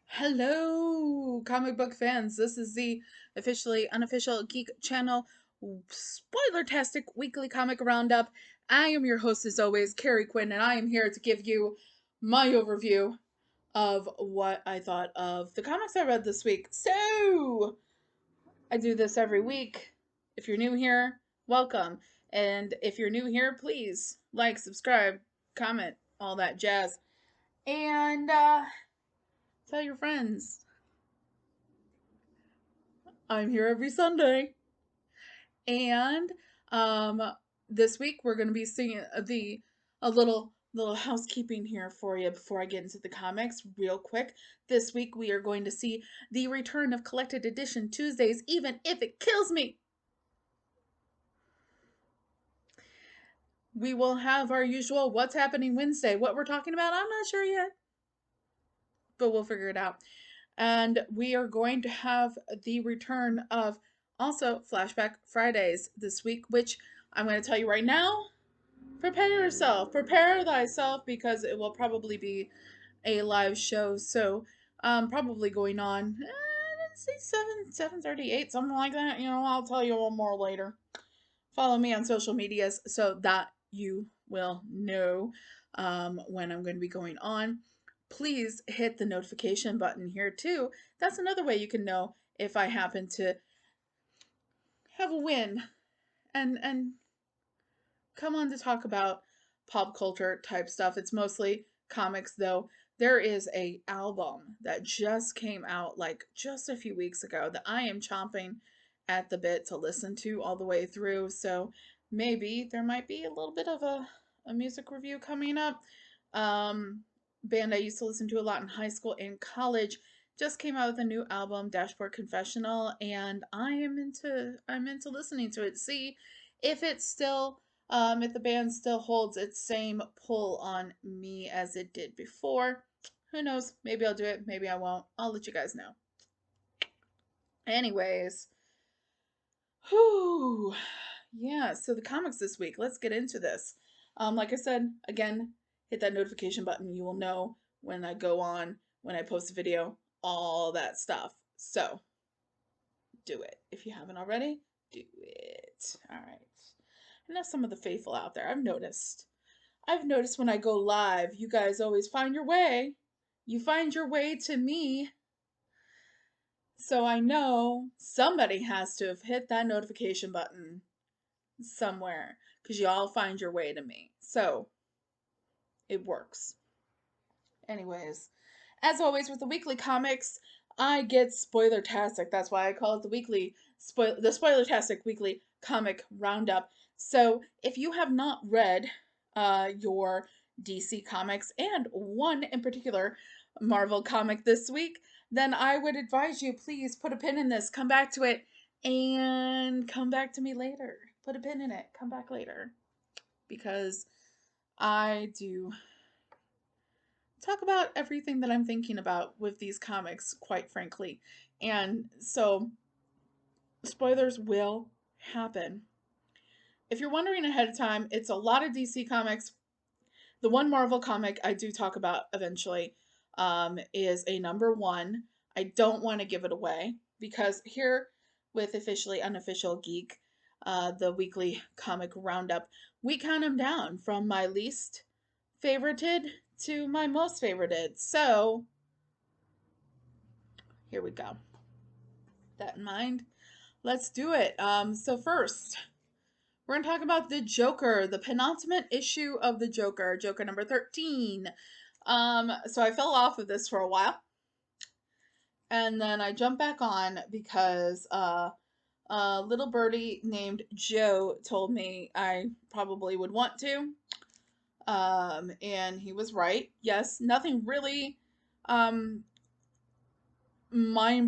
Hello, comic book fans. This is the officially unofficial geek channel Spoilertastic weekly comic roundup. I am your host, as always, Carrie Quinn, and I am here to give you my overview of what I thought of the comics I read this week. So, I do this every week. If you're new here, welcome. And if you're new here, please like, subscribe, comment, all that jazz. And tell your friends. I'm here every Sunday. And um, this week we're going to be seeing a little housekeeping here for you before I get into the comics real quick. This week we are going to see the return of collected edition Tuesdays, even if it kills me. We will have our usual What's Happening Wednesday. What we're talking about, I'm not sure yet, but we'll figure it out. And we are going to have the return of also Flashback Fridays this week, which I'm going to tell you right now. Prepare yourself, prepare thyself, because it will probably be a live show. So, probably going on, let's say 7:38, something like that. I'll tell you a little more later. Follow me on social medias so that you will know when I'm going to be going on. Please hit the notification button here too. That's another way you can know if I happen to have a win and come on to talk about pop culture type stuff. It's mostly comics though. There is a album that just came out like just a few weeks ago that I am chomping at the bit to listen to all the way through. So maybe there might be a little bit of a music review coming up. Band I used to listen to a lot in high school and college just came out with a new album, Dashboard Confessional, and I'm into listening to it. See if it's still if the band still holds its same pull on me as it did before. Who knows? Maybe I'll do it, maybe I won't. I'll let you guys know. Anyways, whew. Yeah, so the comics this week. Let's get into this. Like I said, again, hit that notification button. You will know when I go on, when I post a video, all that stuff. So, do it. If you haven't already, do it. All right. I know some of the faithful out there. I've noticed when I go live, you guys always find your way. You find your way to me. So I know somebody has to have hit that notification button somewhere because you all find your way to me. So it works. Anyways, as always with the weekly comics, I get spoilertastic. That's why I call it the Spoilertastic weekly comic roundup. So if you have not read your DC comics and one in particular Marvel comic this week, then I would advise you please put a pin in this, come back to it, and come back to me later. Put a pin in it, come back later. Because I do talk about everything that I'm thinking about with these comics, quite frankly. And so, spoilers will happen. If you're wondering ahead of time, it's a lot of DC comics. The one Marvel comic I do talk about eventually is a number one. I don't want to give it away because here with Officially Unofficial Geek, the weekly comic roundup, we count them down from my least favorited to my most favorited. So here we go. That in mind, let's do it. So first, we're gonna talk about the Joker, the penultimate issue of the Joker, Joker number 13. So I fell off of this for a while, and then I jumped back on because a little birdie named Joe told me I probably would want to. And he was right. Yes, nothing really mind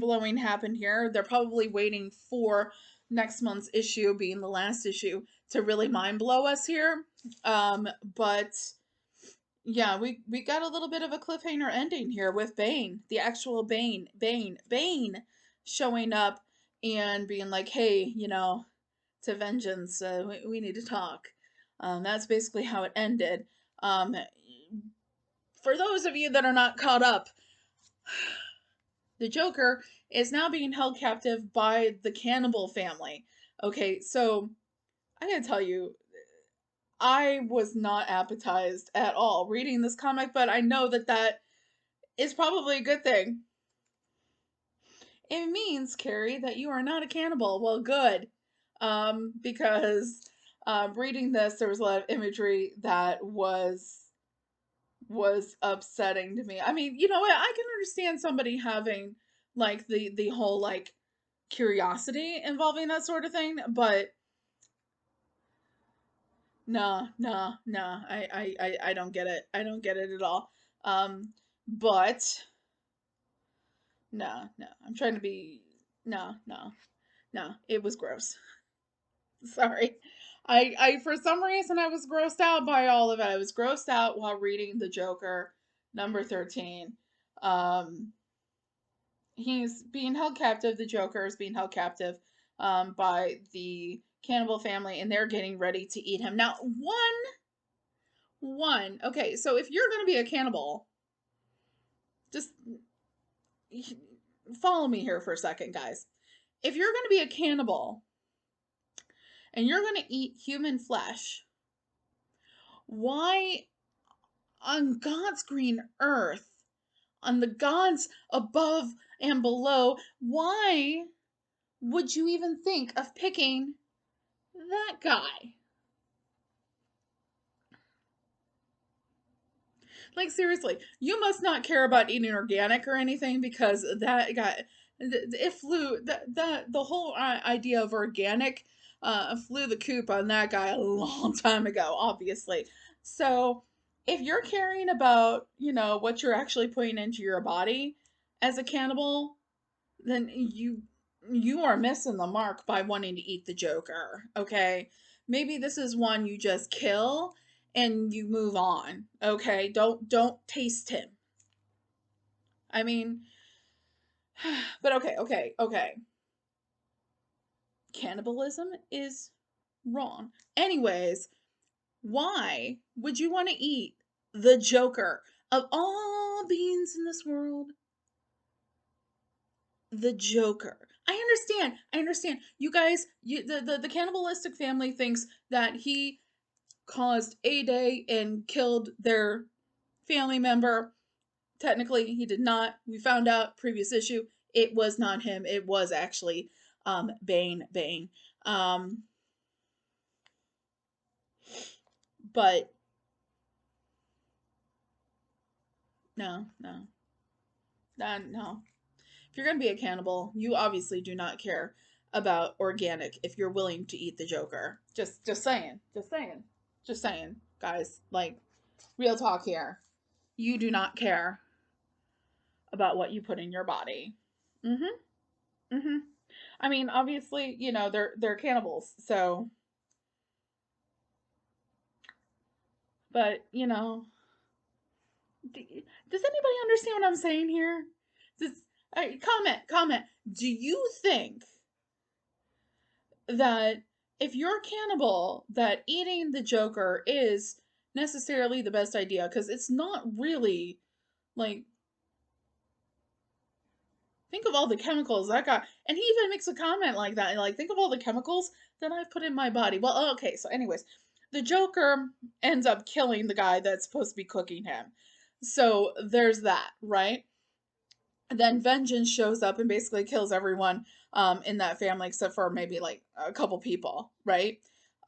blowing happened here. They're probably waiting for next month's issue being the last issue to really mind blow us here. But yeah, we got a little bit of a cliffhanger ending here with Bane, the actual Bane showing up and being like, hey, to Vengeance, we need to talk. That's basically how it ended. For those of you that are not caught up, the Joker is now being held captive by the cannibal family. Okay, so I gotta tell you, I was not appetized at all reading this comic, but I know that that is probably a good thing. It means, Carrie, that you are not a cannibal. Well, good. Because reading this, there was a lot of imagery that was upsetting to me. I mean, you know what? I can understand somebody having like the whole like curiosity involving that sort of thing, but nah, nah, nah. I don't get it. I don't get it at all. But no, no. I'm trying to be no, no, no. It was gross. Sorry. I for some reason I was grossed out by all of it. I was grossed out while reading The Joker, number 13. Um, he's being held captive. The Joker is being held captive by the cannibal family, and they're getting ready to eat him. Now, okay, so if you're going to be a cannibal, just follow me here for a second, guys. If you're going to be a cannibal and you're going to eat human flesh, why on God's green earth, on the gods above and below, why would you even think of picking that guy? Like, seriously, you must not care about eating organic or anything, because that guy, it flew, the whole idea of organic flew the coop on that guy a long time ago, obviously. So, if you're caring about, you know, what you're actually putting into your body as a cannibal, then you are missing the mark by wanting to eat the Joker, okay? Maybe this is one you just kill and you move on, okay? Don't taste him. I mean, but okay. Cannibalism is wrong. Anyways, why would you want to eat the Joker of all beings in this world? The Joker. I understand. You guys, the cannibalistic family thinks that he caused a day and killed their family member. Technically, he did not. We found out previous issue it was not him. It was actually Bane. Um, but no, no. If you're gonna be a cannibal, you obviously do not care about organic. If you're willing to eat the Joker, just saying, just saying, guys. Like, real talk here. You do not care about what you put in your body. Mm-hmm. Mm-hmm. I mean, obviously, you know, they're cannibals, so but you know, does anybody understand what I'm saying here? Does comment. Do you think that if you're a cannibal, that eating the Joker is necessarily the best idea? Because it's not really like, think of all the chemicals that got, and he even makes a comment like that, like, think of all the chemicals that I've put in my body. Well, okay, so anyways, the Joker ends up killing the guy that's supposed to be cooking him. So there's that, right? And then Vengeance shows up and basically kills everyone in that family except for maybe like a couple people, right?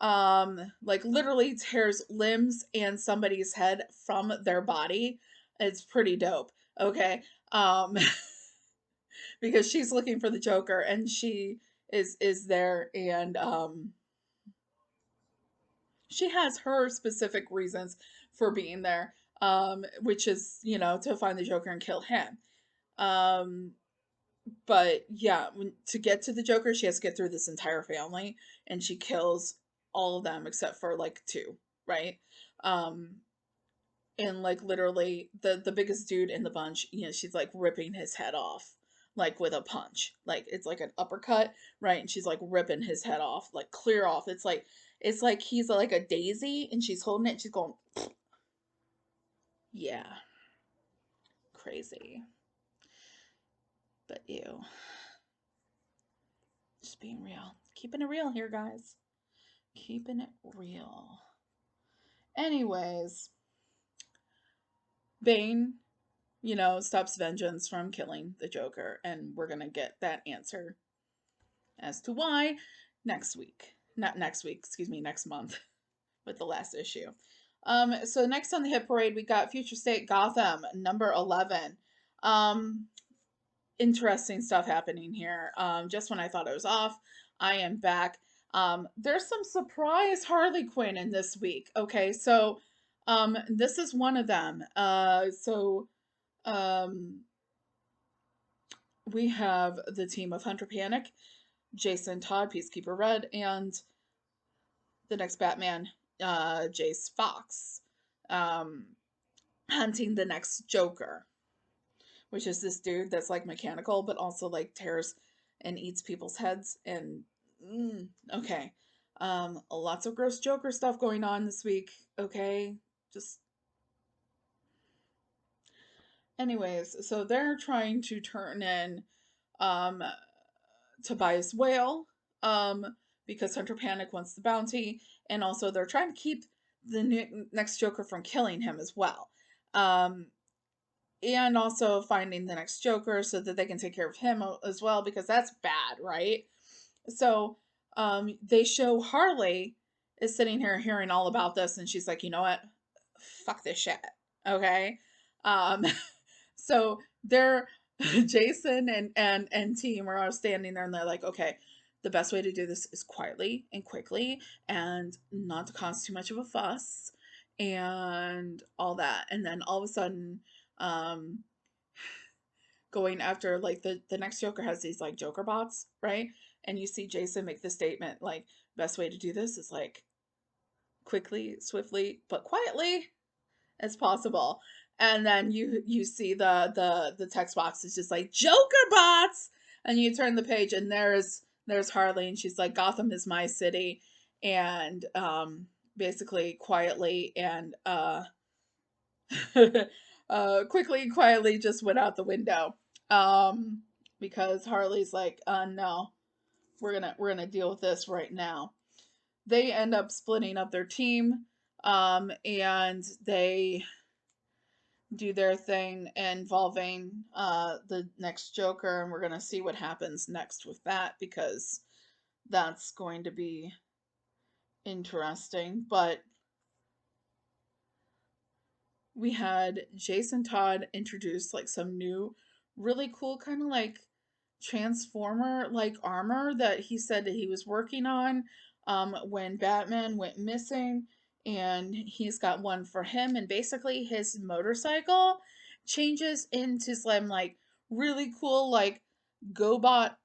Like literally tears limbs and somebody's head from their body. It's pretty dope. Okay. Because she's looking for the Joker and she is there, and she has her specific reasons for being there, which is, you know, to find the Joker and kill him. Um but yeah, to get to the Joker, she has to get through this entire family, and she kills all of them except for like two, right? Um, and like literally the biggest dude in the bunch, you know, she's like ripping his head off, like with a punch, like it's like an uppercut, right? And she's like ripping his head off, like clear off. It's like he's like a daisy, and she's holding it. And she's going, yeah, crazy. But ew. Just being real. Keeping it real here, guys. Keeping it real. Anyways, Bane, stops Vengeance from killing the Joker, and we're gonna get that answer as to why next week. Not next week, excuse me, next month with the last issue. So next on the hit parade, we got Future State Gotham, number 11. Interesting stuff happening here. Just when I thought I was off, I am back. There's some surprise Harley Quinn in this week. Okay, so this is one of them. We have the team of Hunter Panic, Jason Todd, Peacekeeper Red, and the next Batman, Jace Fox, hunting the next Joker, which is this dude that's like mechanical, but also like tears and eats people's heads. And okay, lots of gross Joker stuff going on this week. Okay, just anyways, so they're trying to turn in Tobias Whale because Hunter Panic wants the bounty, and also they're trying to keep the next Joker from killing him as well. And also finding the next Joker so that they can take care of him as well, because that's bad, right? So they show Harley is sitting here hearing all about this, and she's like, you know what? Fuck this shit. Okay? So they're Jason and team are all standing there, and they're like, okay, the best way to do this is quietly and quickly and not to cause too much of a fuss and all that. And then all of a sudden, going after like the next Joker has these like Joker bots, right? And you see Jason make the statement like, best way to do this is like quickly, swiftly, but quietly as possible. And then you see the text box is just like Joker bots, and you turn the page and there's Harley, and she's like, Gotham is my city, and basically quietly and quickly and quietly just went out the window, because Harley's like, no, we're gonna deal with this right now. They end up splitting up their team, and they do their thing involving the next Joker, and we're gonna see what happens next with that, because that's going to be interesting. But we had Jason Todd introduce like some new really cool kind of like transformer like armor that he said that he was working on when Batman went missing, and he's got one for him, and basically his motorcycle changes into some like really cool like GoBot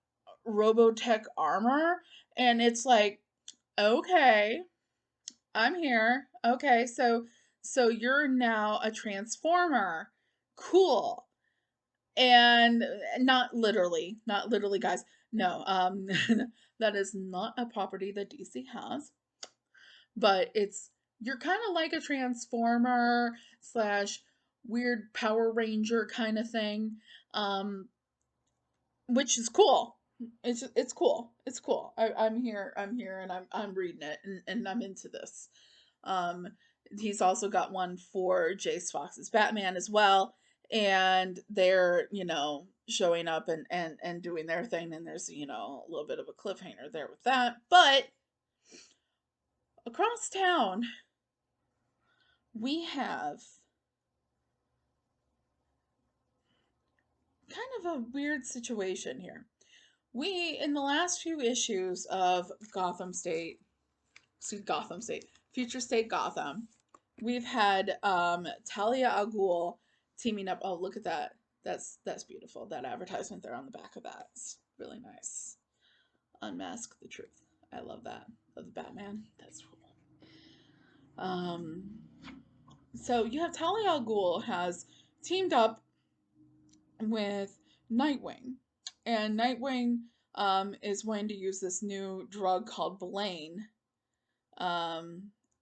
Robotech armor, and it's like, okay, I'm here. Okay, so you're now a transformer. Cool. And not literally, guys. No, that is not a property that DC has. But you're kind of like a transformer slash weird Power Ranger kind of thing, which is cool. It's cool. It's cool. I'm here, and I'm reading it, and I'm into this. Um, he's also got one for Jace Fox's Batman as well, and they're showing up and doing their thing, and there's a little bit of a cliffhanger there with that. But across town, we have kind of a weird situation here. We, in the last few issues of Future State Gotham, we've had Talia al Ghul teaming up. Oh, look at that. That's beautiful. That advertisement there on the back of that. It's really nice. Unmask the truth. I love that. Of the Batman. That's cool. So you have Talia al Ghul has teamed up with Nightwing, and Nightwing is going to use this new drug called Blaine.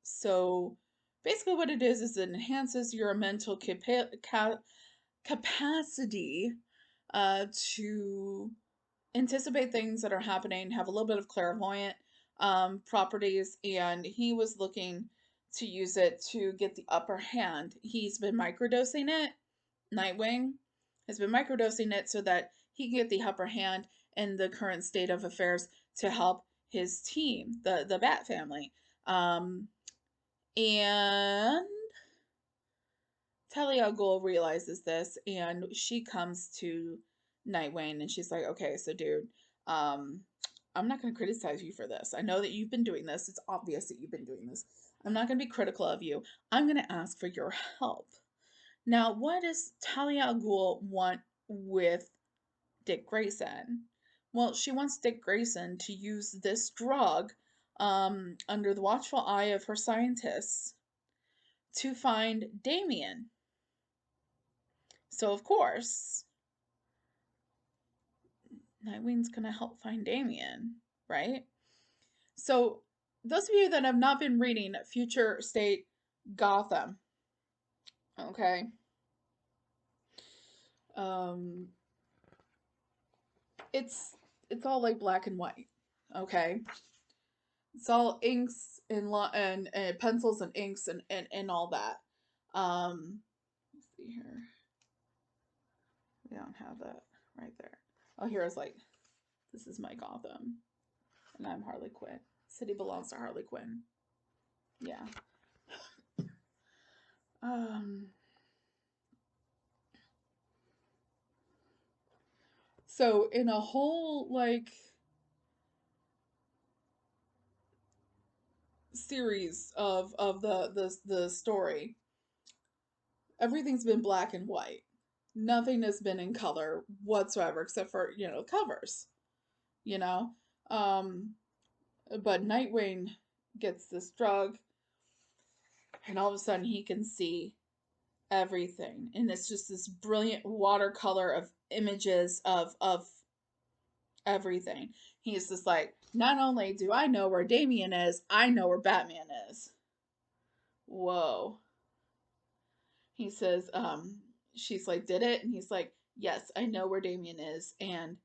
So basically what it is it enhances your mental capacity to anticipate things that are happening, have a little bit of clairvoyant properties, and he was looking to use it to get the upper hand. He's been microdosing it. Nightwing has been microdosing it so that he can get the upper hand in the current state of affairs to help his team, the Bat family. And Talia al Ghul realizes this, and she comes to Nightwing, and she's like, "Okay, so dude, I'm not going to criticize you for this. I know that you've been doing this. It's obvious that you've been doing this. I'm not going to be critical of you. I'm going to ask for your help." Now, what does Talia al Ghul want with Dick Grayson? Well, she wants Dick Grayson to use this drug under the watchful eye of her scientists to find Damien. So, of course, Nightwing's going to help find Damien, right? So, those of you that have not been reading Future State Gotham, okay, it's all like black and white, okay? It's all inks and pencils and inks and all that. Let's see here. We don't have that right there. Oh, here's like, this is my Gotham, and I'm Harley Quinn. City belongs to Harley Quinn. Yeah. So in a whole like series of the story, everything's been black and white. Nothing has been in color whatsoever except for, covers, you know? But Nightwing gets this drug, and all of a sudden he can see everything. And it's just this brilliant watercolor of images of everything. He's just like, not only do I know where Damien is, I know where Batman is. Whoa. He says, she's like, did it? And he's like, yes, I know where Damien is, and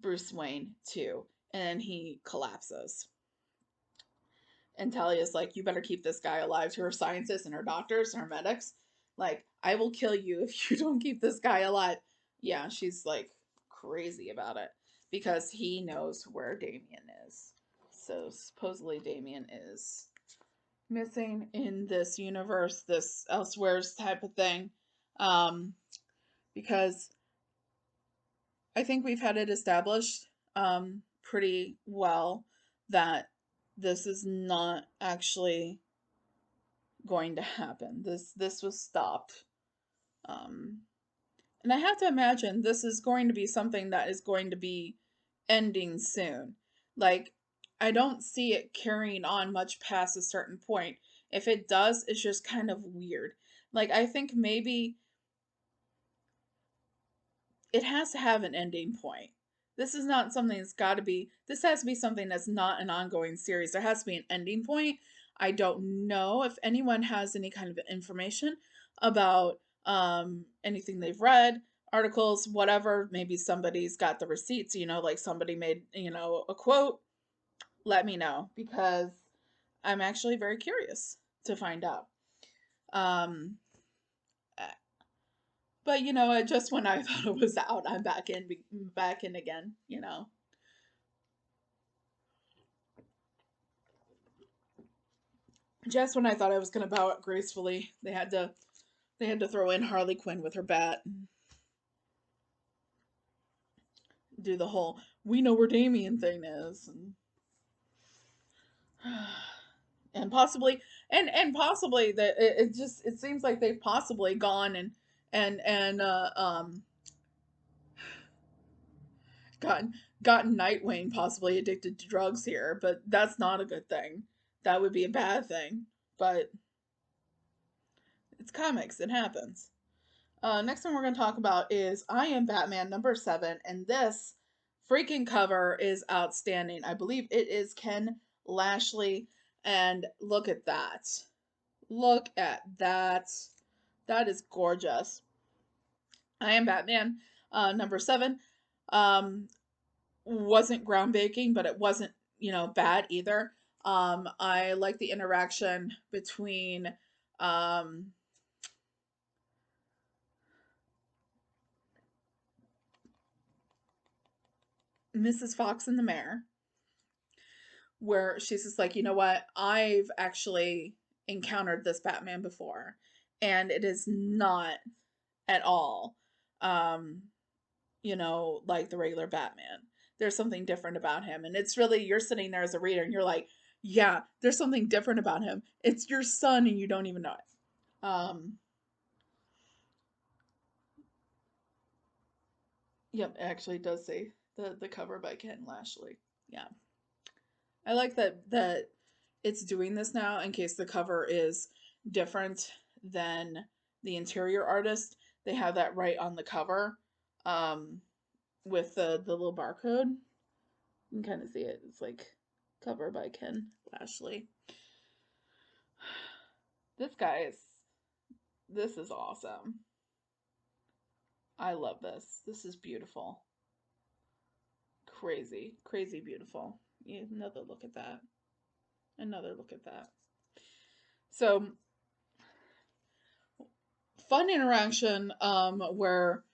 Bruce Wayne too. And he collapses. And Talia's like, you better keep this guy alive, to her scientists and her doctors and her medics. Like, I will kill you if you don't keep this guy alive. Yeah, she's like crazy about it because he knows where Damien is. So supposedly Damien is missing in this universe, this elsewhere's type of thing. Because I think we've had it established pretty well that this is not actually going to happen. This was stopped. And I have to imagine this is going to be something that is going to be ending soon. Like, I don't see it carrying on much past a certain point. If it does, it's just kind of weird. Like, I think maybe it has to have an ending point. This is not something that's got to be, this has to be something that's not an ongoing series. There has to be an ending point. I don't know if anyone has any kind of information about anything they've read, articles, whatever. Maybe somebody's got the receipts, like somebody made, a quote. Let me know, because I'm actually very curious to find out. But just when I thought it was out, I'm back in again. Just when I thought I was gonna bow out gracefully, they had to throw in Harley Quinn with her bat and do the whole "we know where Damien" thing is, and possibly possibly that it seems like they've possibly gone and gotten Nightwing possibly addicted to drugs here, but that's not a good thing. That would be a bad thing. But it's comics, it happens. Next one we're going to talk about is I Am Batman #7, and this freaking cover is outstanding. I believe it is Ken Lashley, and look at that. Look at that. That is gorgeous. I Am Batman Number 7 um, wasn't groundbreaking, but it wasn't, bad either. I like the interaction between um, Mrs. Fox and the mayor, where she's just like, you know what? I've actually encountered this Batman before, and it is not at all, um, like the regular Batman. There's something different about him. And it's really, you're sitting there as a reader and you're like, yeah, there's something different about him. It's your son and you don't even know it. Yep, it actually does say the cover by Ken Lashley. Yeah. I like that it's doing this now in case the cover is different than the interior artist. They have that right on the cover, with the little barcode. You can kind of see it. It's like cover by Ken Lashley. This guy is this is awesome. I love this. This is beautiful. Crazy, crazy beautiful. Another look at that. Another look at that. So fun interaction, where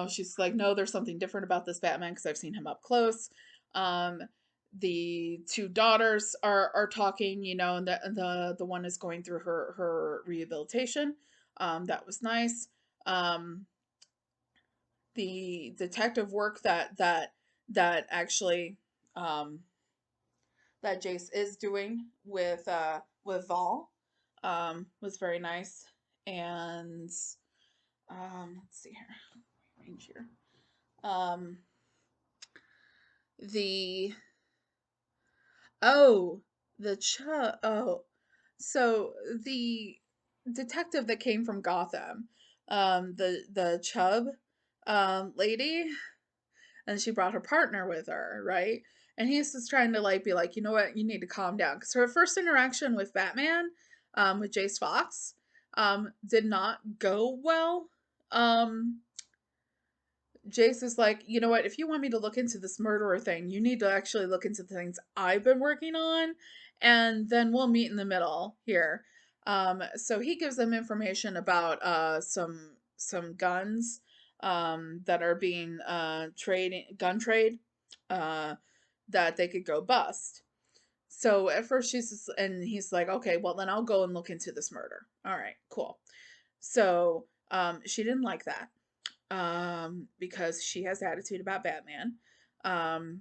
she's like, no, there's something different about this Batman because I've seen him up close. um the two daughters are talking, and the one is going through her rehabilitation. That was nice. The detective work that actually, um that Jace is doing with Val, was very nice. And let's see here, range here. Um, the oh the ch oh so the detective that came from Gotham, the Chubb lady, and she brought her partner with her, right? And he's just trying to like be like, you know what, you need to calm down, because her first interaction with Batman, with Jace Fox, did not go well. Um, Jace is like, you know what, if you want me to look into this murderer thing, you need to actually look into the things I've been working on, and then we'll meet in the middle here. So he gives them information about some guns, that are being gun trade, uh, that they could go bust. So at first and he's like, okay, well then I'll go and look into this murder. All right, cool. So she didn't like that, because she has attitude about Batman, um,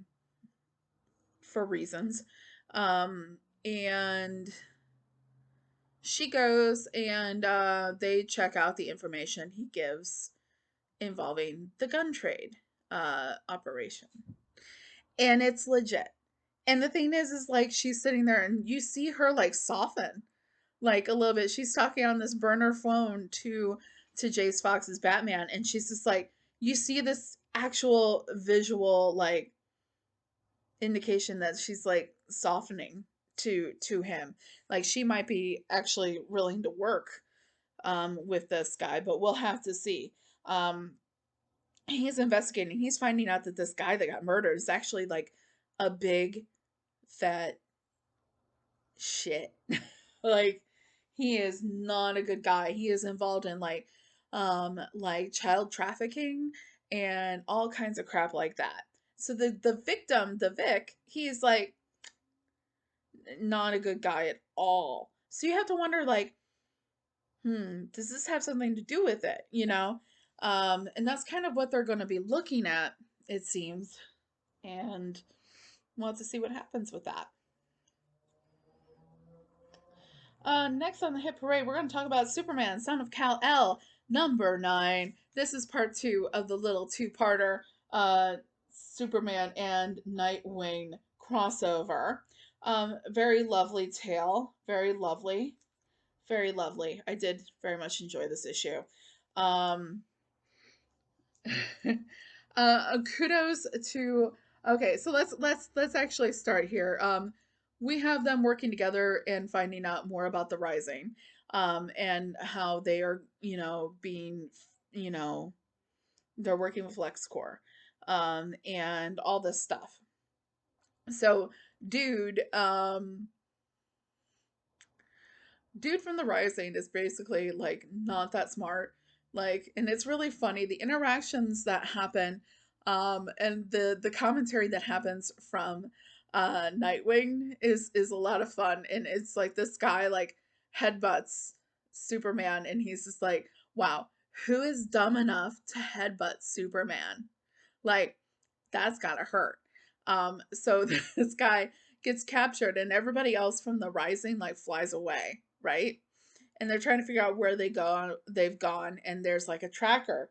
for reasons. And she goes and they check out the information he gives involving the gun trade operation. And it's legit. And the thing is like she's sitting there and you see her like soften like a little bit. She's talking on this burner phone to Jace Fox's Batman, and she's just like, you see this actual visual like indication that she's like softening to him. Like she might be actually willing to work with this guy, but we'll have to see. Um he's investigating. He's finding out that this guy that got murdered is actually like a big fat shit. Like he is not a good guy. He is involved in like child trafficking and all kinds of crap like that. So the victim, the Vic, he's like not a good guy at all. So you have to wonder like, does this have something to do with it, and that's kind of what they're going to be looking at, it seems. And we'll have to see what happens with that. Next on the hit parade, we're going to talk about Superman, Son of Kal-el, number 9. This is part 2 of the little two-parter Superman and Nightwing crossover. Very lovely tale. Very lovely. Very lovely. I did very much enjoy this issue. Um, kudos to. Okay, so let's actually start here. We have them working together and finding out more about the Rising, and how they are, being, you know, They're working with LexCorp, and all this stuff. So, dude, dude from the Rising is basically like not that smart. Like, and it's really funny the interactions that happen, and the commentary that happens from Nightwing is a lot of fun. And it's like this guy like headbutts Superman, and he's just like, wow, who is dumb enough to headbutt Superman? Like, that's gotta hurt. So this guy gets captured, and everybody else from the Rising like flies away, right? And they're trying to figure out where they've gone, and there's like a tracker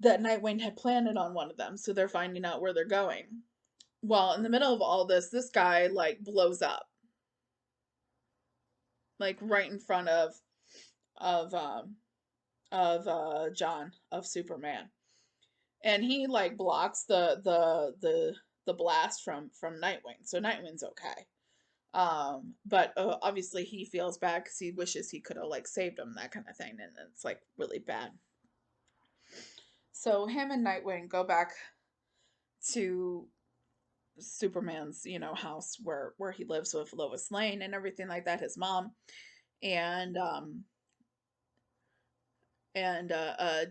that Nightwing had planted on one of them, so they're finding out where they're going. Well, in the middle of all this guy like blows up, like right in front of John of Superman, and he like blocks the blast from Nightwing, so Nightwing's okay. But obviously he feels bad because he wishes he could have like saved him, that kind of thing, and it's like really bad. So him and Nightwing go back to Superman's, house where he lives with Lois Lane and everything like that, his mom, and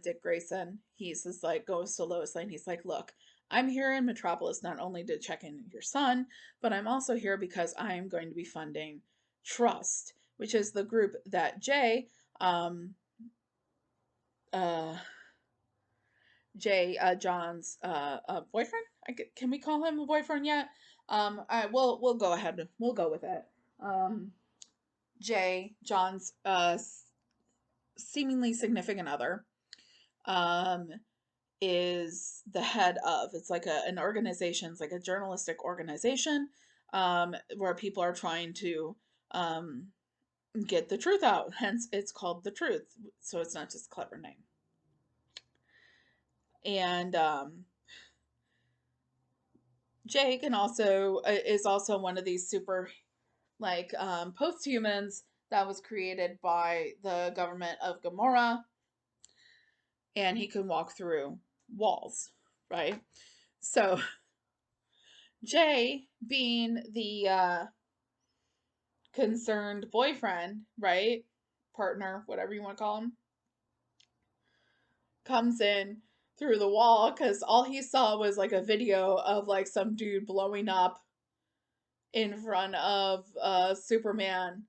Dick Grayson. He's just like goes to Lois Lane. He's like, look, I'm here in Metropolis not only to check in your son, but I'm also here because I am going to be funding Trust, which is the group that uh, John's boyfriend. Can we call him a boyfriend yet? We'll go ahead. We'll go with it. John's seemingly significant other, um, is the head of. It's like an organization. It's like a journalistic organization, where people are trying to get the truth out. Hence, it's called The Truth. So it's not just a clever name. And Jake and also is also one of these super like post-humans that was created by the government of Gamora, and he can walk through walls, right? So Jay, being the concerned boyfriend, right? Partner, whatever you want to call him, comes in through the wall because all he saw was like a video of like some dude blowing up in front of Superman.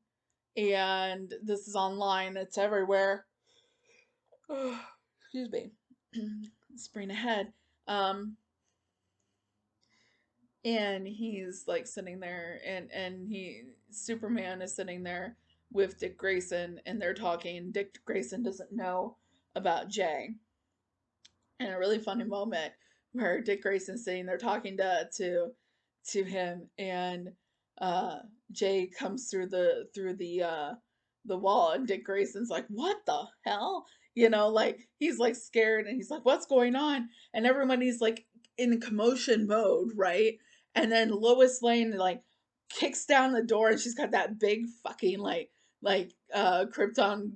And this is online, it's everywhere. Excuse me. Spring ahead. And he's like sitting there, and Superman is sitting there with Dick Grayson, and they're talking. Dick Grayson doesn't know about Jay. And a really funny moment where Dick Grayson's sitting there talking to him, and uh Jay comes through the wall, and Dick Grayson's like, what the hell? Like he's like scared, and he's like, what's going on? And everybody's like in commotion mode, right? And then Lois Lane like kicks down the door, and she's got that big fucking Kryptonian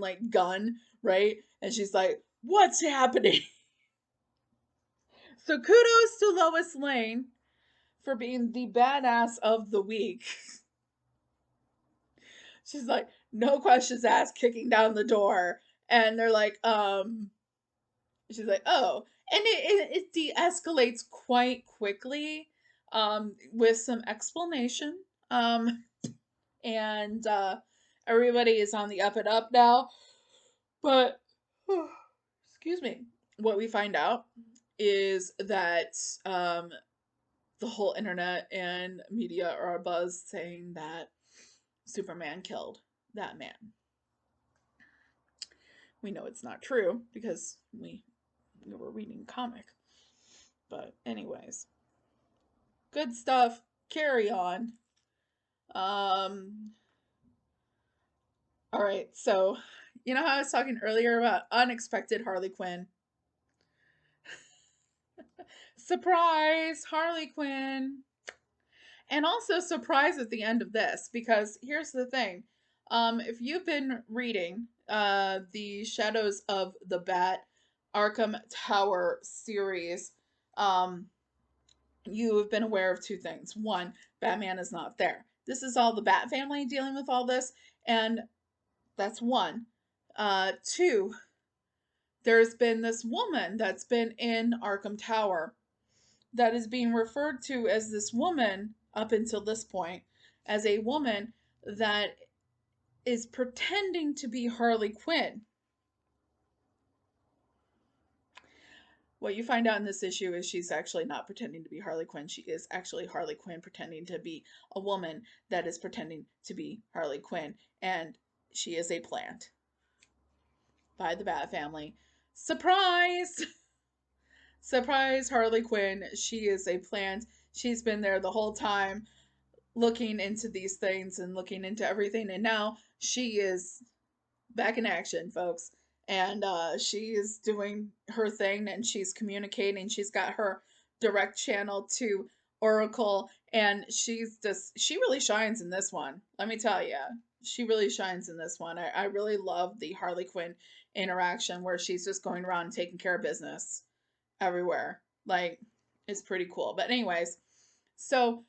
like gun, right? And she's like, what's happening? So kudos to Lois Lane for being the badass of the week. She's like, no questions asked, kicking down the door. And they're like, she's like, oh. And it de-escalates quite quickly, with some explanation. And everybody is on the up and up now. But, excuse me, what we find out is that the whole internet and media are abuzz saying that Superman killed that man. We know it's not true because we were reading comic. But anyways, good stuff. Carry on. All right, so you know how I was talking earlier about unexpected Harley Quinn? Surprise, Harley Quinn. And also surprise at the end of this, because here's the thing. If you've been reading The Shadows of the Bat Arkham Tower series, um, you have been aware of two things. One, Batman is not there. This is all the Bat family dealing with all this, and that's one. Two, there's been this woman that's been in Arkham Tower that is being referred to as this woman up until this point as a woman that is pretending to be Harley Quinn. What you find out in this issue is she's actually not pretending to be Harley Quinn. She is actually Harley Quinn pretending to be a woman that is pretending to be Harley Quinn. And she is a plant by the Bat family. Surprise! Surprise, Harley Quinn. She is a plant. She's been there the whole time looking into these things and looking into everything. And now she is back in action, folks. And she is doing her thing and she's communicating. She's got her direct channel to Oracle, and she really shines in this one. Let me tell you, she really shines in this one. I really love the Harley Quinn interaction where she's just going around taking care of business everywhere. Like, it's pretty cool. But anyways, so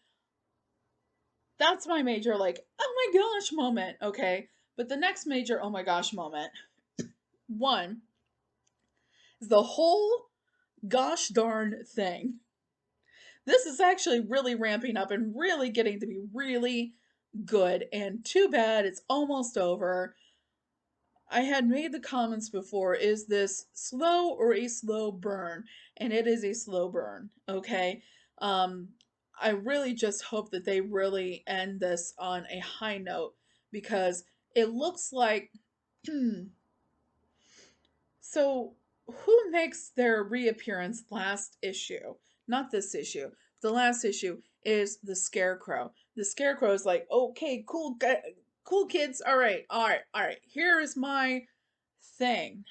that's my major, like, oh my gosh moment, okay? But the next major oh my gosh moment, one, is the whole gosh darn thing. This is actually really ramping up and really getting to be really good, and too bad it's almost over. I had made the comments before, is this slow or a slow burn? And it is a slow burn, okay? I really just hope that they really end this on a high note, because it looks like so who makes their reappearance last issue? Not this issue. The last issue is the Scarecrow. The Scarecrow is like, okay, cool kids. All right. Here is my thing.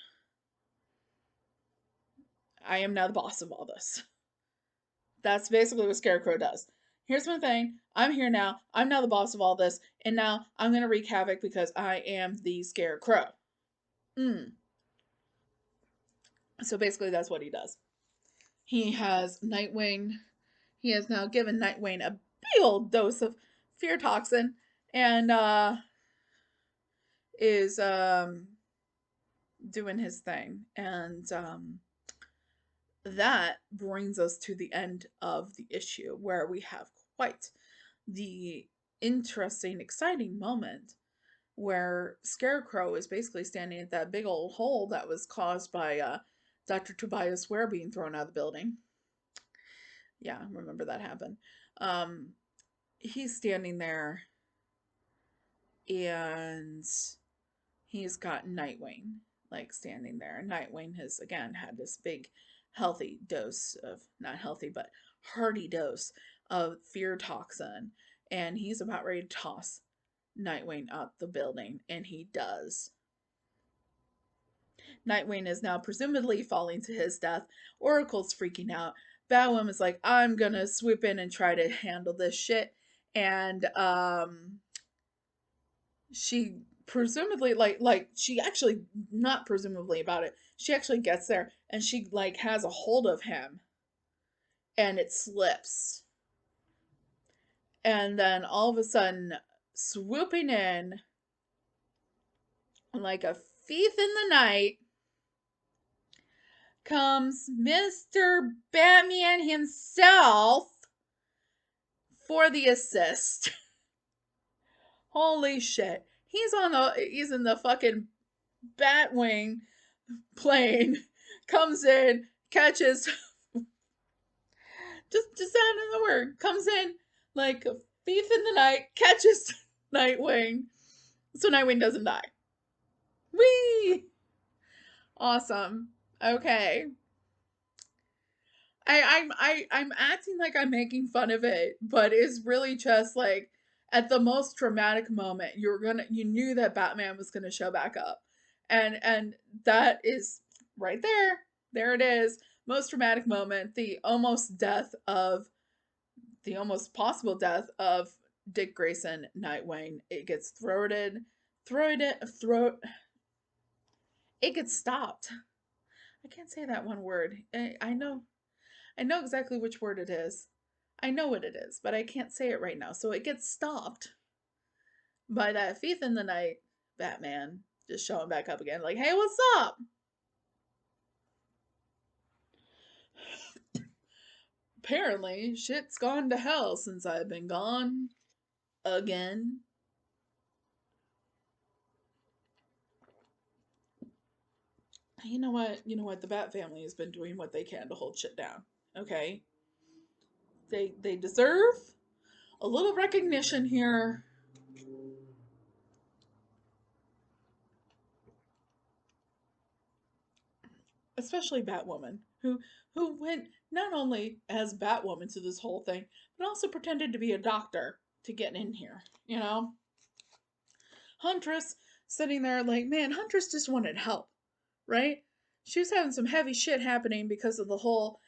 I am now the boss of all this. That's basically what Scarecrow does. Here's my thing. I'm here now. I'm now the boss of all this. And now I'm going to wreak havoc because I am the Scarecrow. So basically, that's what he does. He has Nightwing. He has now given Nightwing a big old dose of fear toxin and is doing his thing. And that brings us to the end of the issue, where we have quite the interesting, exciting moment where Scarecrow is basically standing at that big old hole that was caused by Dr. Tobias Ware being thrown out of the building. Yeah, remember that happened. He's standing there and he's got Nightwing like standing there. Nightwing has again had this big healthy dose of, not healthy, but hearty dose of fear toxin, and he's about ready to toss Nightwing out the building, and he does. Nightwing is now presumably falling to his death. Oracle's freaking out. Batwoman's like, I'm gonna swoop in and try to handle this shit. And she presumably like she actually, not presumably about it, she actually gets there and she like has a hold of him and it slips. And then all of a sudden, swooping in like a thief in the night, comes Mr. Batman himself for the assist. Holy shit. He's in the fucking Batwing plane, comes in, catches just add in the word, comes in like a thief in the night, catches Nightwing, so Nightwing doesn't die. Whee! Awesome. Okay. I'm acting like I'm making fun of it, but it's really just like at the most dramatic moment you knew that Batman was gonna show back up. And that is right there. There it is. Most dramatic moment, the almost possible death of Dick Grayson, Nightwing. It gets it gets stopped I can't say that one word. I know exactly which word it is. I know what it is, but I can't say it right now. So it gets stopped by that thief in the night Batman just showing back up again, like, hey, what's up? Apparently, shit's gone to hell since I've been gone again. You know what? You know what? The Bat family has been doing what they can to hold shit down. Okay? They deserve a little recognition here. Especially Batwoman, who went not only as Batwoman to this whole thing, but also pretended to be a doctor to get in here, you know? Huntress sitting there like, man, Huntress just wanted help, right? She was having some heavy shit happening because of the whole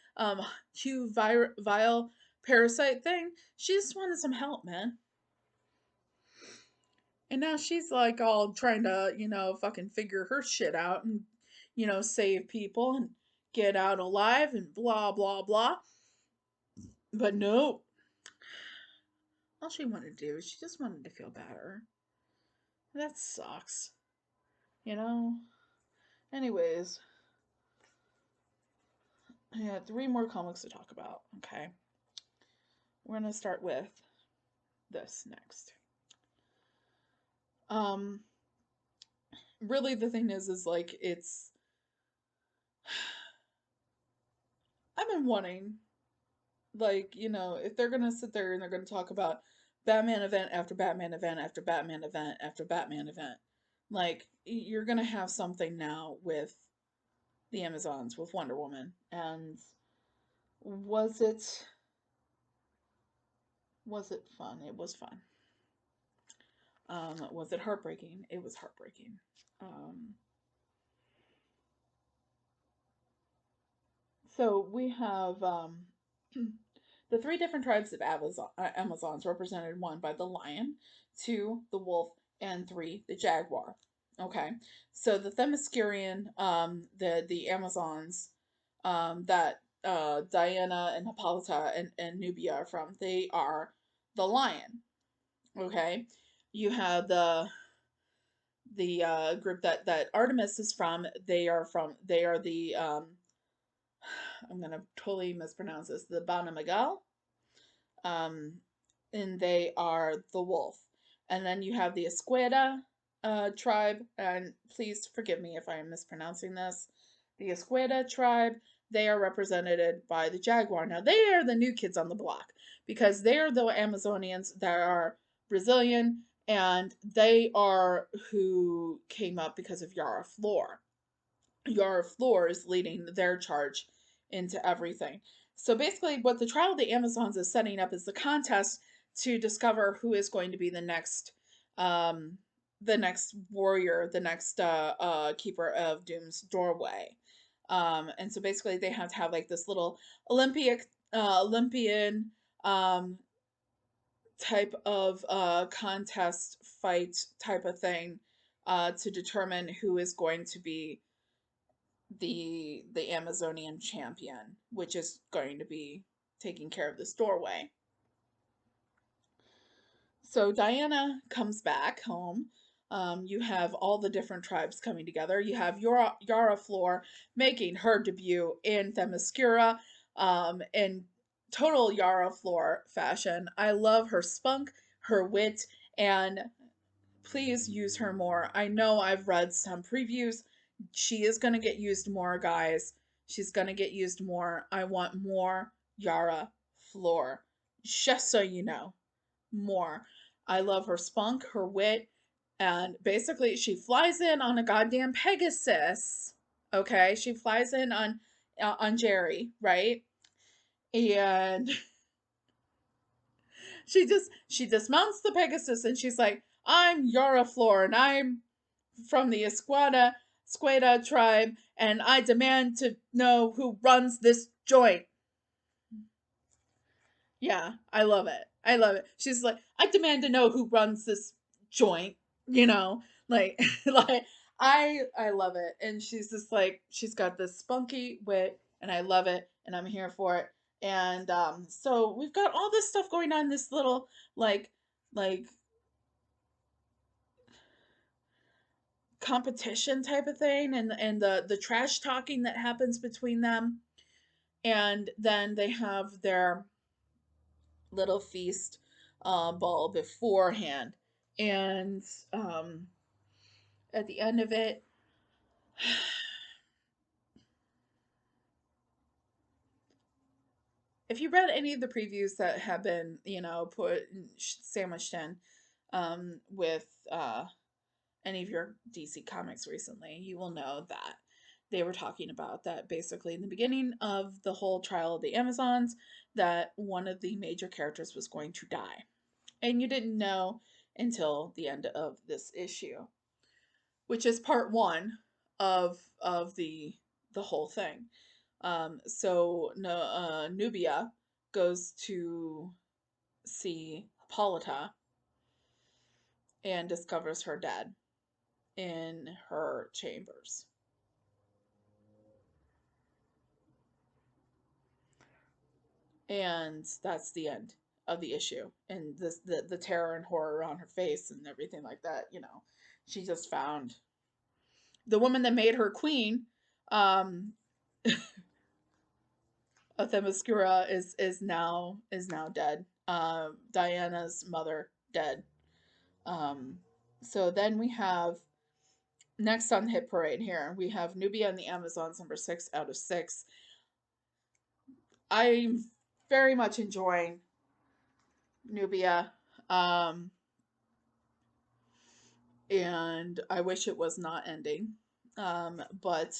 Q vial parasite thing. She just wanted some help, man. And now she's like all trying to, fucking figure her shit out and, save people and get out alive and blah, blah, blah. But no. All she wanted to do is she just wanted to feel better. That sucks. You know? Anyways, I had 3 more comics to talk about. Okay. We're going to start with this next. Um, really the thing is like, I've been wanting, like, if they're gonna sit there and they're gonna talk about Batman event after Batman event after Batman event after Batman event, like, you're gonna have something now with the Amazons, with Wonder Woman. And was it fun? It was fun. Was it heartbreaking? It was heartbreaking. So we have the 3 different tribes of Amazons represented: 1 by the lion, 2 the wolf, and 3 the jaguar. Okay, so the Themysciran, the Amazons, that Diana and Hippolyta and Nubia are from, they are the lion. Okay, you have the group that Artemis is from. They are the I'm gonna totally mispronounce this, the Banamagal, um, and they are the wolf. And then you have the Esqueda tribe, and please forgive me if I am mispronouncing this. The Esqueda tribe, they are represented by the jaguar. Now, they are the new kids on the block because they are the Amazonians that are Brazilian, and they are who came up because of Yara Flor. Yara Flor is leading their charge into everything. So basically, what the Trial of the Amazons is setting up is the contest to discover who is going to be the next warrior, the next keeper of Doom's doorway. And so basically, they have to have like this little Olympian type of contest fight type of thing to determine who is going to be the Amazonian champion, which is going to be taking care of this doorway. So Diana comes back home. You have all the different tribes coming together. You have Yara Flor making her debut in Themyscira, in total Yara Flor fashion. I love her spunk, her wit, and please use her more. I know I've read some previews. She is going to get used more, guys. She's going to get used more. I want more Yara Flor. Just so you know. More. I love her spunk, her wit, and basically she flies in on a goddamn Pegasus. Okay? She flies in on Jerry, right? And she dismounts the Pegasus and she's like, "I'm Yara Flor and I'm from the Esqueda tribe, and I demand to know who runs this joint." Yeah, I love it. I love it. She's like, "I demand to know who runs this joint." You know, like, like I love it. And she's just like, she's got this spunky wit, and I love it, and I'm here for it. And so we've got all this stuff going on, this little like like competition type of thing, and the trash talking that happens between them. And then they have their little feast ball beforehand. And um at the end of it, if you read any of the previews that have been, put sandwiched in with any of your DC comics recently, you will know that they were talking about that basically in the beginning of the whole trial of the Amazons, that one of the major characters was going to die. And you didn't know until the end of this issue, which is part one of the whole thing. So no, Nubia goes to see Hippolyta and discovers her dead in her chambers. And that's the end of the issue. And the terror and horror on her face and everything like that, she just found the woman that made her queen. Themyscira is now dead. Diana's mother dead. Um, so then we have, next on the hit parade here, we have Nubia and the Amazons, number 6 out of 6. I'm very much enjoying Nubia, and I wish it was not ending. But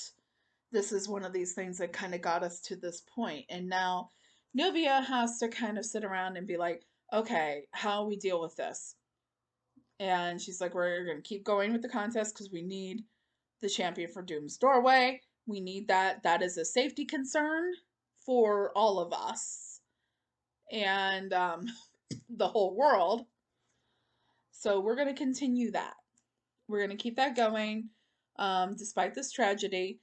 this is one of these things that kind of got us to this point, and now Nubia has to kind of sit around and be like, okay, how we deal with this? And she's like, we're going to keep going with the contest because we need the champion for Doom's Doorway. We need that. That is a safety concern for all of us and the whole world. So we're going to continue that. We're going to keep that going despite this tragedy.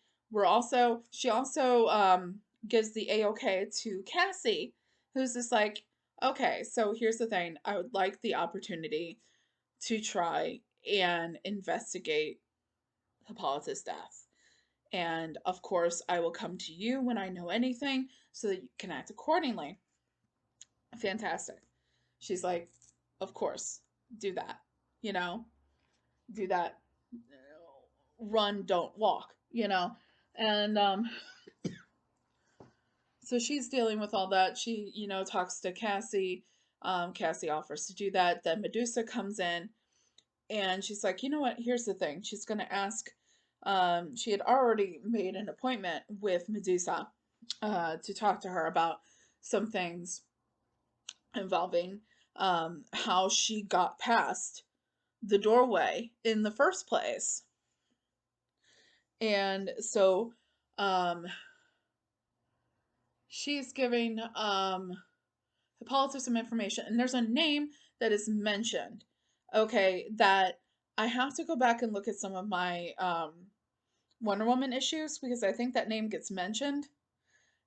She also gives the A-OK to Cassie, who's just like, okay, so here's the thing. I would like the opportunity to try and investigate Hippolyta's death. And of course, I will come to you when I know anything so that you can act accordingly. Fantastic. She's like, of course, do that. You know, do that. Run, don't walk. And so she's dealing with all that. She, talks to Cassie. Cassie offers to do that. Then Medusa comes in, and she's like, you know what? Here's the thing. She's going to ask. She had already made an appointment with Medusa to talk to her about some things involving how she got past the doorway in the first place. And so she's giving Hippolyta some information, and there's a name that is mentioned. Okay, that I have to go back and look at some of my Wonder Woman issues because I think that name gets mentioned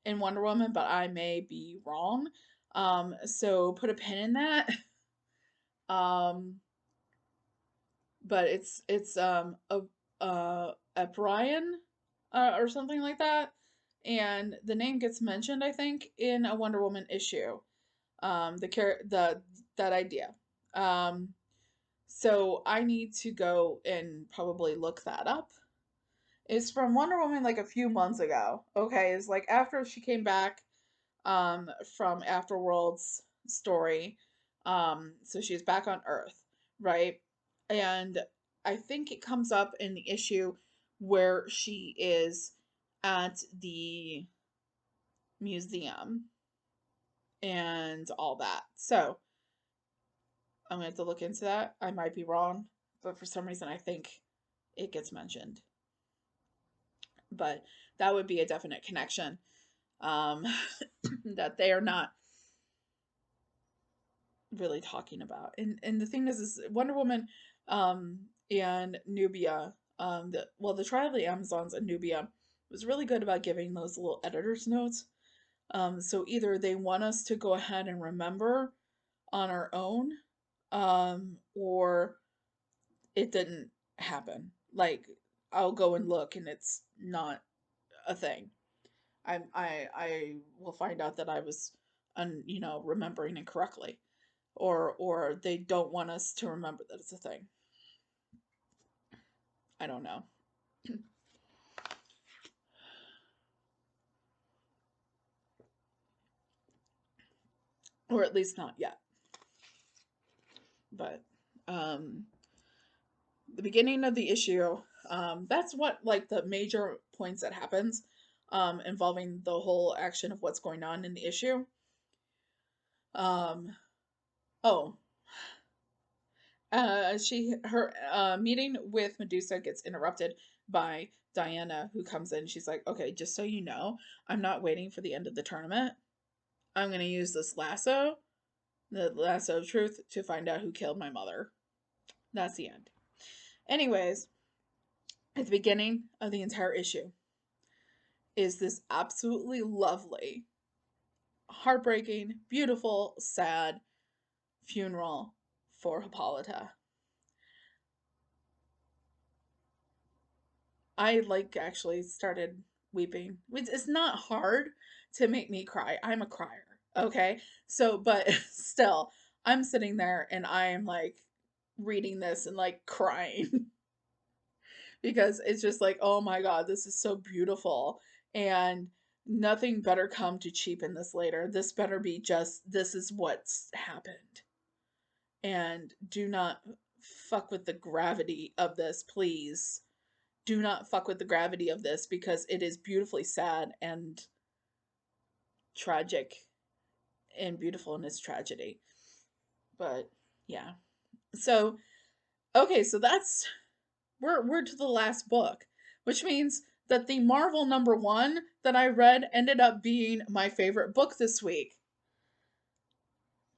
in Wonder Woman, but I may be wrong. So put a pin in that. But it's a Brian or something like that, and the name gets mentioned, I think, in a Wonder Woman issue. That idea. So I need to go and probably look that up. It's from Wonder Woman like a few months ago. Okay, it's like after she came back from Afterworld's story. So she's back on Earth, right? And I think it comes up in the issue where she is at the museum and all that. So I'm going to have to look into that. I might be wrong, but for some reason I think it gets mentioned. But that would be a definite connection that they are not really talking about. And the thing is Wonder Woman and Nubia the Trial of the Amazons and Nubia was really good about giving those little editor's notes. So either they want us to go ahead and remember on our own, or it didn't happen. Like, I'll go and look and it's not a thing. I will find out that I was remembering incorrectly, or they don't want us to remember that it's a thing. I don't know. Or at least not yet. But the beginning of the issue, that's what, like, the major points that happens involving the whole action of what's going on in the issue. Um, oh, her meeting with Medusa gets interrupted by Diana, who comes in. She's like, okay, just so you know, I'm not waiting for the end of the tournament. I'm going to use this lasso, the lasso of truth, to find out who killed my mother. That's the end. Anyways, at the beginning of the entire issue is this absolutely lovely, heartbreaking, beautiful, sad funeral for Hippolyta. I actually started weeping. It's not hard to make me cry. I'm a crier. Okay. So, but still, I'm sitting there and I'm like reading this and like crying because it's just like, oh my God, this is so beautiful. And nothing better come to cheapen this later. This better be just, this is what's happened. And do not fuck with the gravity of this, please. Do not fuck with the gravity of this because it is beautifully sad and tragic and beautiful in its tragedy. But yeah. So okay, so that's we're to the last book, which means that the Marvel #1 that I read ended up being my favorite book this week.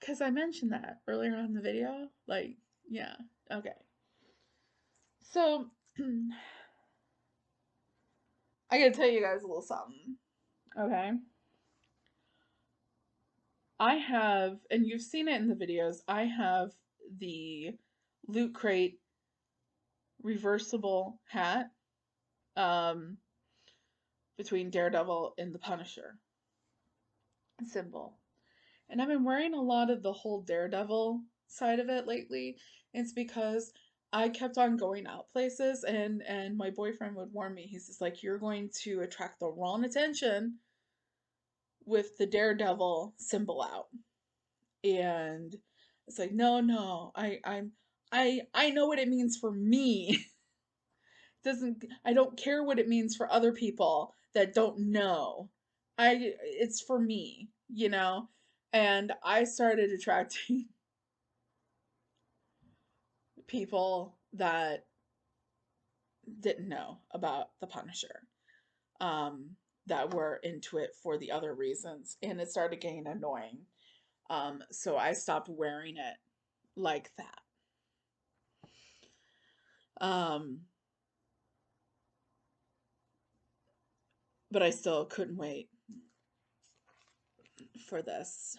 Cuz I mentioned that earlier on in the video. Like, yeah. Okay. So I got to tell you guys a little something. Okay? I have, and you've seen it in the videos, I have the Loot Crate reversible hat between Daredevil and the Punisher symbol. And I've been wearing a lot of the whole Daredevil side of it lately. It's because I kept on going out places and my boyfriend would warn me. He's just like, you're going to attract the wrong attention with the Daredevil symbol out. And it's like, no, I know what it means for me. I don't care what it means for other people that don't know. It's for me, you know? And I started attracting people that didn't know about the Punisher. That were into it for the other reasons, and it started getting annoying. So I stopped wearing it like that. But I still couldn't wait for this.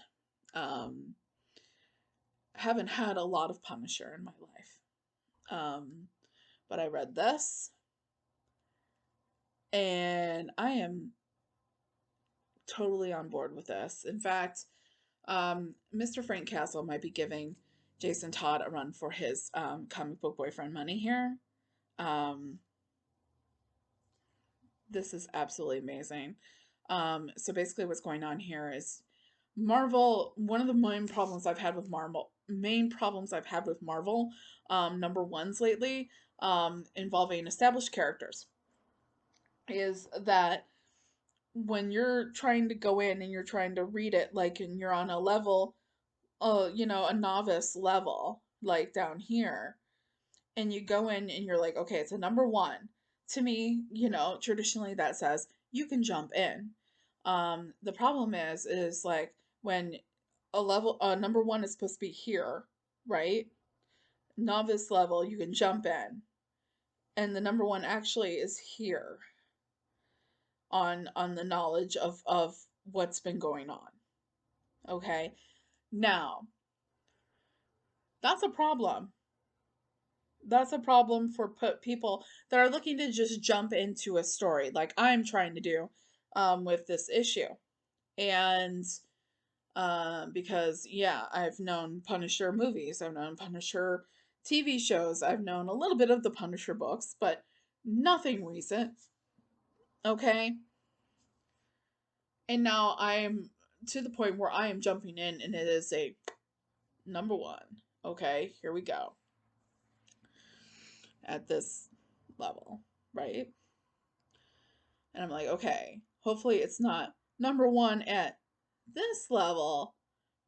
Haven't had a lot of Punisher in my life. But I read this and I am totally on board with this. In fact, Mr. Frank Castle might be giving Jason Todd a run for his comic book boyfriend money here. This is absolutely amazing. So basically what's going on here is Marvel, one of the main problems I've had with Marvel, #1s lately, involving established characters, is that when you're trying to go in and you're trying to read it, like, and you're on a level, a novice level, like down here, and you go in and you're like, okay, it's a #1. To me, traditionally that says you can jump in. The problem is like when a #1 is supposed to be here, right? Novice level, you can jump in. And the number one actually is here on the knowledge of what's been going on. Okay? Now, that's a problem. That's a problem for people that are looking to just jump into a story like I'm trying to do with this issue. And because, yeah, I've known Punisher movies, I've known Punisher TV shows, I've known a little bit of the Punisher books, but nothing recent. Okay? And now I'm to the point where I am jumping in, and it is a number one. Okay, here we go. At this level, right? And I'm like, okay, hopefully it's not number one at this level,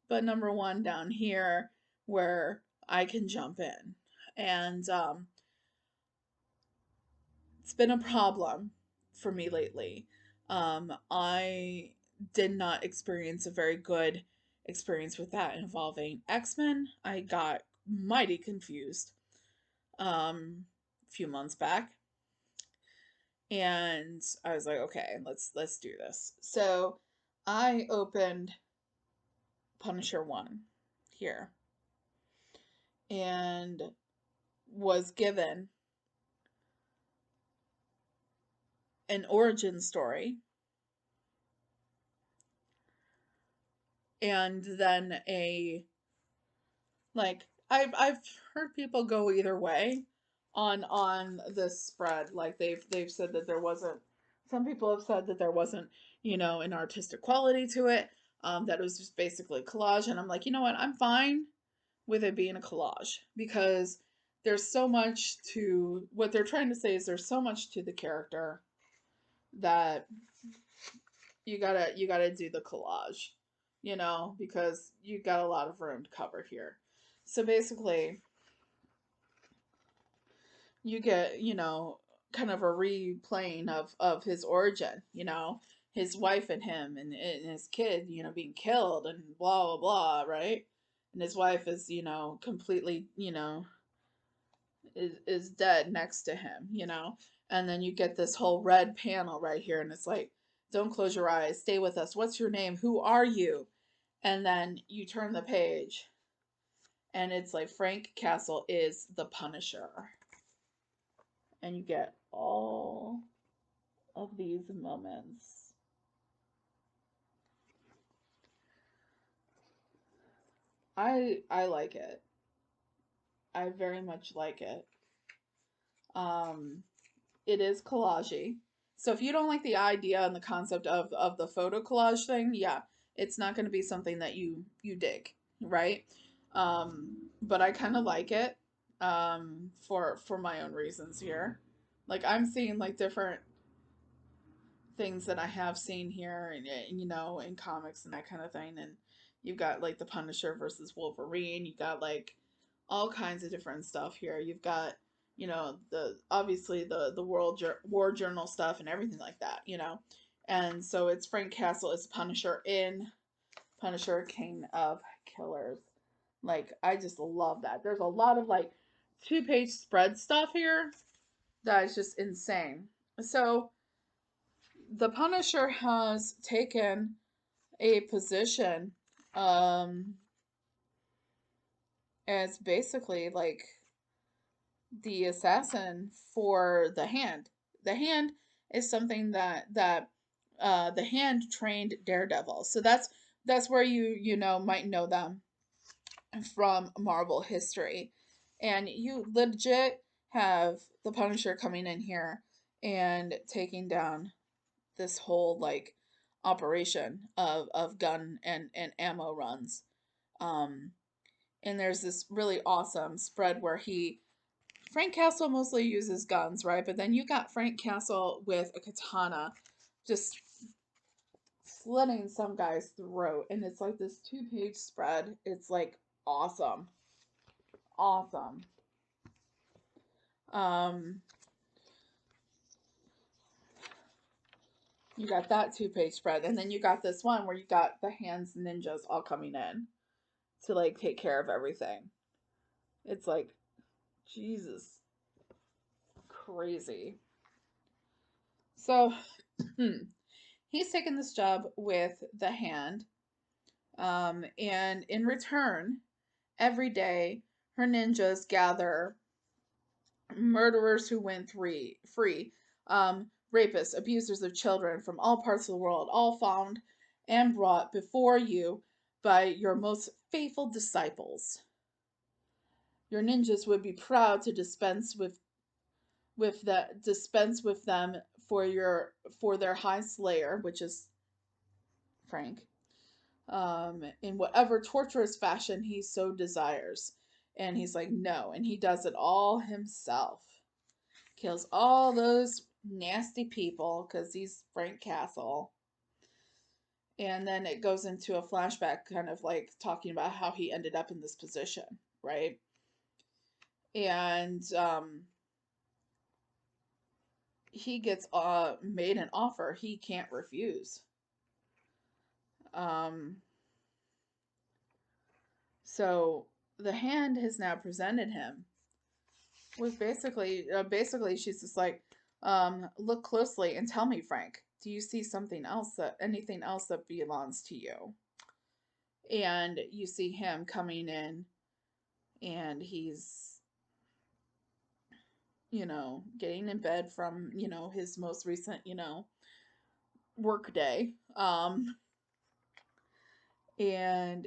but number one down here where I can jump in. And it's been a problem for me lately. I did not experience a very good experience with that involving X-Men. I got mighty confused a few months back. And I was like, okay, let's do this. So I opened Punisher 1 here and was given an origin story and then a like I've heard people go either way on this spread. Like they've said that there wasn't, some people have said that there wasn't, an artistic quality to it, that it was just basically collage. And I'm like, you know what, I'm fine with it being a collage because there's so much to what they're trying to say, is there's so much to the character that you gotta do the collage, because you got a lot of room to cover here. So basically, you get, kind of a replaying of his origin, his wife and him and his kid, being killed and blah blah blah, right? And his wife is, completely, is dead next to him, And then you get this whole red panel right here, and it's like, don't close your eyes, stay with us. What's your name? Who are you? And then you turn the page, and it's like Frank Castle is the Punisher. And you get all of these moments. I like it. I very much like it. Um, it is collagey. So if you don't like the idea and the concept of the photo collage thing, yeah, it's not going to be something that you dig, right? But I kind of like it for my own reasons here. Like I'm seeing like different things that I have seen here, and in comics and that kind of thing. And you've got like the Punisher versus Wolverine. You got like all kinds of different stuff here. You've got the obviously the war journal stuff and everything like that. And so it's Frank Castle as Punisher in Punisher King of Killers. Like I just love that. There's a lot of like 2-page spread stuff here that is just insane. So the Punisher has taken a position as basically like the assassin for the Hand. The Hand is something that the Hand trained Daredevil. So that's where you might know them from Marvel history. And you legit have the Punisher coming in here and taking down this whole like operation of gun and ammo runs. Um, and there's this really awesome spread where Frank Castle mostly uses guns, right? But then you got Frank Castle with a katana just slitting some guy's throat. And it's like this 2-page spread. It's like awesome. Awesome. Um, you got that 2-page spread. And then you got this one where you got the Hands ninjas all coming in to like take care of everything. It's like, Jesus crazy. So, he's taken this job with the Hand, and in return, every day, her ninjas gather murderers who went free, rapists, abusers of children from all parts of the world, all found and brought before you by your most faithful disciples. Your ninjas would be proud to dispense with them for their high slayer, which is Frank, in whatever torturous fashion he so desires. And he's like, no, and he does it all himself. Kills all those nasty people because he's Frank Castle. And then it goes into a flashback, kind of like talking about how he ended up in this position, right? And he gets made an offer he can't refuse. So the Hand has now presented him with basically she's just like, look closely and tell me, Frank, do you see anything else that belongs to you? And you see him coming in, and he's, getting in bed from, his most recent, work day. And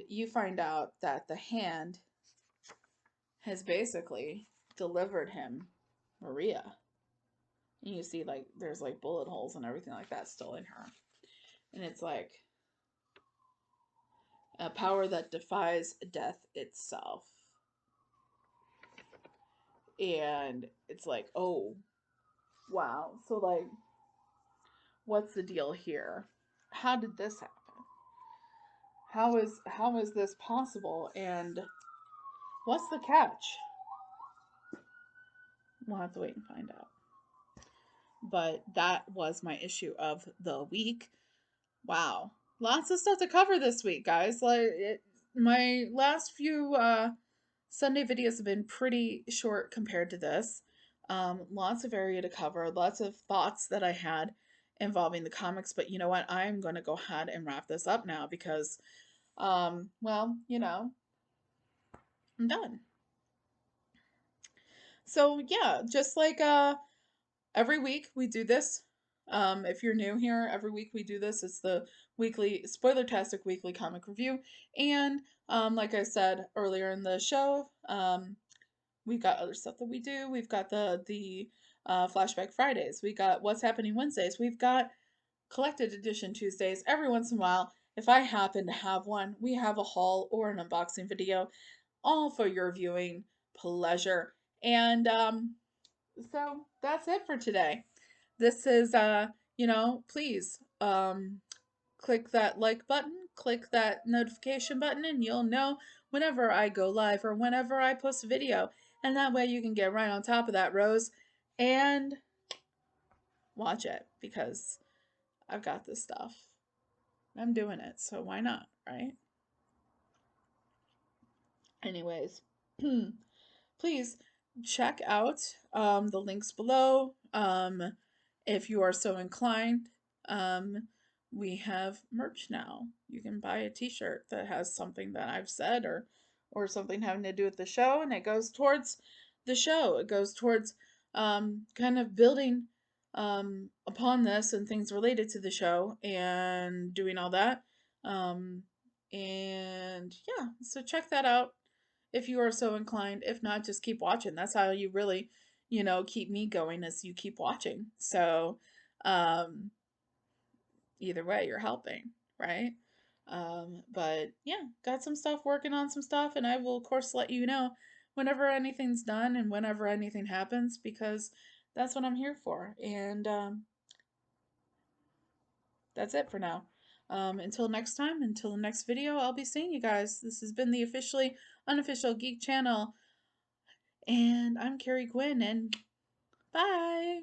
you find out that the Hand has basically delivered him Maria. And you see, like, there's like bullet holes and everything like that still in her. And it's like a power that defies death itself. And it's like, oh, wow. So, like, what's the deal here? How did this happen? How is this possible? And what's the catch? We'll have to wait and find out. But that was my issue of the week. Wow. Lots of stuff to cover this week, guys. My last few Sunday videos have been pretty short compared to this. Lots of area to cover, lots of thoughts that I had involving the comics. But you know what? I'm going to go ahead and wrap this up now because, well, I'm done. So yeah, just like every week we do this. If you're new here, every week we do this. It's the weekly Spoilertastic weekly comic review. And like I said earlier in the show, we've got other stuff that we do. We've got the Flashback Fridays. We got What's Happening Wednesdays. We've got Collected Edition Tuesdays. Every once in a while, if I happen to have one, we have a haul or an unboxing video, all for your viewing pleasure. And so that's it for today. This is, please click that like button, click that notification button, and you'll know whenever I go live or whenever I post a video. And that way you can get right on top of that, Rose, and watch it because I've got this stuff. I'm doing it, so why not, right? Anyways, please check out the links below. If you are so inclined, we have merch now. You can buy a t-shirt that has something that I've said or something having to do with the show, and it goes towards the show. It goes towards kind of building upon this and things related to the show and doing all that. And yeah, so check that out if you are so inclined. If not, just keep watching. That's how you really, keep me going, as you keep watching. So, either way, you're helping, right? But yeah, got some stuff, working on some stuff, and I will, of course, let you know whenever anything's done and whenever anything happens, because that's what I'm here for. And that's it for now. Until next time, until the next video, I'll be seeing you guys. This has been the officially unofficial Geek Channel. And I'm Carrie Quinn, and bye!